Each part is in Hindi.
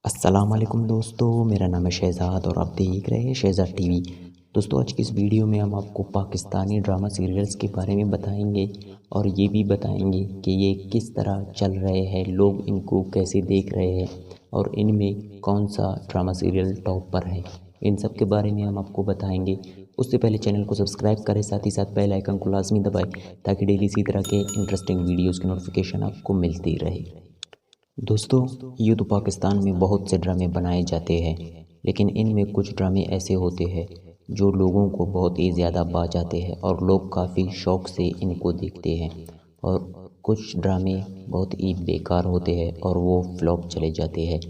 अस्सलाम वालेकुम दोस्तों, मेरा नाम है शहज़ाद और आप देख रहे हैं शहज़ाद टीवी। दोस्तों, आज की इस वीडियो में हम आपको पाकिस्तानी ड्रामा सीरियल्स के बारे में बताएंगे और ये भी बताएंगे कि ये किस तरह चल रहे हैं, लोग इनको कैसे देख रहे हैं और इनमें कौन सा ड्रामा सीरियल टॉप पर है। इन सब के बारे में हम आपको बताएंगे। उससे पहले चैनल को सब्सक्राइब करें, साथ ही साथ बेल आइकन को लाजमी दबाएं ताकि डेली इसी तरह के इंटरेस्टिंग वीडियोज़ की नोटिफिकेशन आपको मिलती रहे। दोस्तों, यूँ तो पाकिस्तान में बहुत से ड्रामे बनाए जाते हैं, लेकिन इनमें कुछ ड्रामे ऐसे होते हैं जो लोगों को बहुत ही ज़्यादा भा जाते हैं और लोग काफ़ी शौक़ से इनको देखते हैं। और कुछ ड्रामे बहुत ही बेकार होते हैं और वो फ्लॉप चले जाते हैं।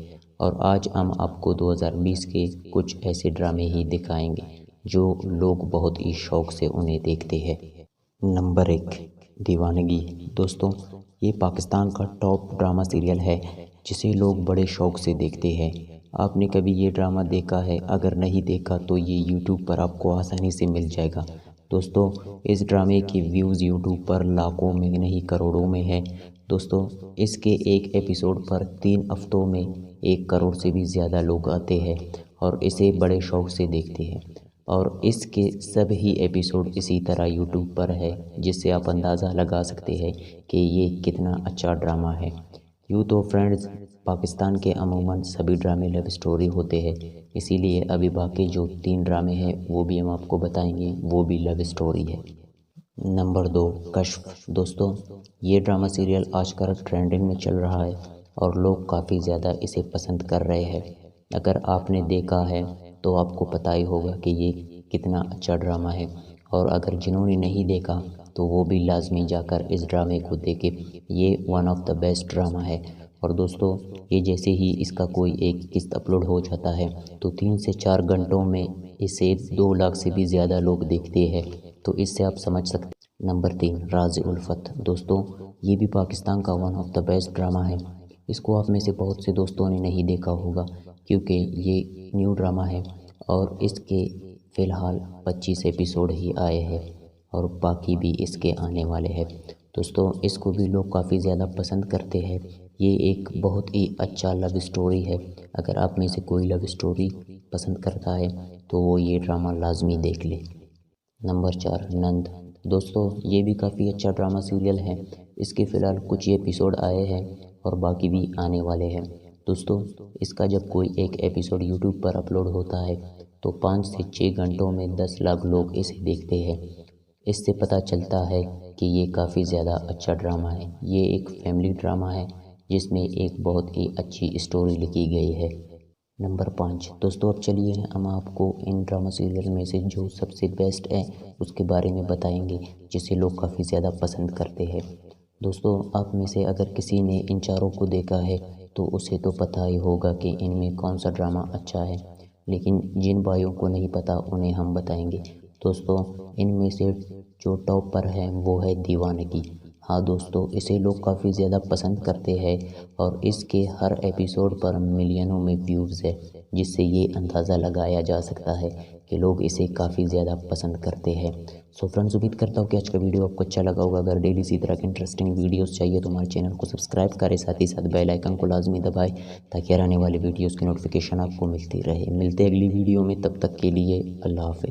और आज हम आपको 2020 के कुछ ऐसे ड्रामे ही दिखाएंगे जो लोग बहुत ही शौक़ से उन्हें देखते हैं। नंबर 1, दीवानगी। दोस्तों, ये पाकिस्तान का टॉप ड्रामा सीरियल है जिसे लोग बड़े शौक़ से देखते हैं। आपने कभी ये ड्रामा देखा है? अगर नहीं देखा तो ये यूट्यूब पर आपको आसानी से मिल जाएगा। दोस्तों, इस ड्रामे के व्यूज़ यूट्यूब पर लाखों में नहीं करोड़ों में है। दोस्तों, इसके एक एपिसोड पर 3 हफ्तों में 1 करोड़ से भी ज़्यादा लोग आते हैं और इसे बड़े शौक़ से देखते हैं। और इसके सभी एपिसोड इसी तरह यूट्यूब पर है, जिससे आप अंदाज़ा लगा सकते हैं कि ये कितना अच्छा ड्रामा है। यूँ तो फ्रेंड्स, पाकिस्तान के अमूमन सभी ड्रामे लव स्टोरी होते हैं, इसीलिए अभी बाकी जो 3 ड्रामे हैं वो भी हम आपको बताएंगे, वो भी लव स्टोरी है। नंबर 2, कश्फ। दोस्तों, ये ड्रामा सीरियल आजकल ट्रेंडिंग में चल रहा है और लोग काफ़ी ज़्यादा इसे पसंद कर रहे हैं। अगर आपने देखा है तो आपको पता ही होगा कि ये कितना अच्छा ड्रामा है, और अगर जिन्होंने नहीं देखा तो वो भी लाजमी जाकर इस ड्रामे को देखें। ये one of the best drama है। और दोस्तों, ये जैसे ही इसका कोई एक किस्त अपलोड हो जाता है तो 3 से 4 घंटों में इसे 2 लाख से भी ज़्यादा लोग देखते हैं, तो इससे आप समझ सकते। नंबर 3, राज़-ए-उल्फ़त। दोस्तों, ये भी पाकिस्तान का one of the best drama है। इसको आप में से बहुत से दोस्तों ने नहीं देखा होगा क्योंकि ये न्यू ड्रामा है और इसके फ़िलहाल 25 एपिसोड ही आए हैं और बाकी भी इसके आने वाले हैं। दोस्तों, इसको भी लोग काफ़ी ज़्यादा पसंद करते हैं। ये एक बहुत ही अच्छा लव स्टोरी है। अगर आप में से कोई लव स्टोरी पसंद करता है तो वो ये ड्रामा लाजमी देख ले। नंबर 4, नंद। दोस्तों, ये भी काफ़ी अच्छा ड्रामा सीरियल है। इसके फ़िलहाल कुछ ही एपिसोड आए हैं और बाकी भी आने वाले हैं। दोस्तों, इसका जब कोई एक एपिसोड यूट्यूब पर अपलोड होता है तो 5 से 6 घंटों में 10 लाख लोग इसे देखते हैं। इससे पता चलता है कि ये काफ़ी ज़्यादा अच्छा ड्रामा है। ये एक फैमिली ड्रामा है जिसमें एक बहुत ही अच्छी स्टोरी लिखी गई है। नंबर 5, दोस्तों, अब चलिए हम आपको इन ड्रामा सीरियल में से जो सबसे बेस्ट है उसके बारे में बताएंगे, जिसे लोग काफ़ी ज़्यादा पसंद करते हैं। दोस्तों, आप में से अगर किसी ने इन चारों को देखा है तो उसे तो पता ही होगा कि इनमें कौन सा ड्रामा अच्छा है, लेकिन जिन भाइयों को नहीं पता उन्हें हम बताएंगे। दोस्तों, इनमें से जो टॉप पर है वो है दीवानगी। हाँ दोस्तों, इसे लोग काफ़ी ज़्यादा पसंद करते हैं और इसके हर एपिसोड पर मिलियनों में व्यूज़ है, जिससे ये अंदाज़ा लगाया जा सकता है कि लोग इसे काफ़ी ज़्यादा पसंद करते हैं। सो फ्रेंड्स, उम्मीद करता हूँ कि आज का वीडियो आपको अच्छा लगा होगा। अगर डेली इसी तरह के इंटरेस्टिंग वीडियोस चाहिए तो हमारे चैनल को सब्सक्राइब करें, साथ ही साथ बेल आइकन को लाजमी दबाएं ताकि आने वाले वीडियोज़ की नोटिफिकेशन आपको मिलती रहे। मिलते हैं अगली वीडियो में, तब तक के लिए अल्लाह हाफ़िज़।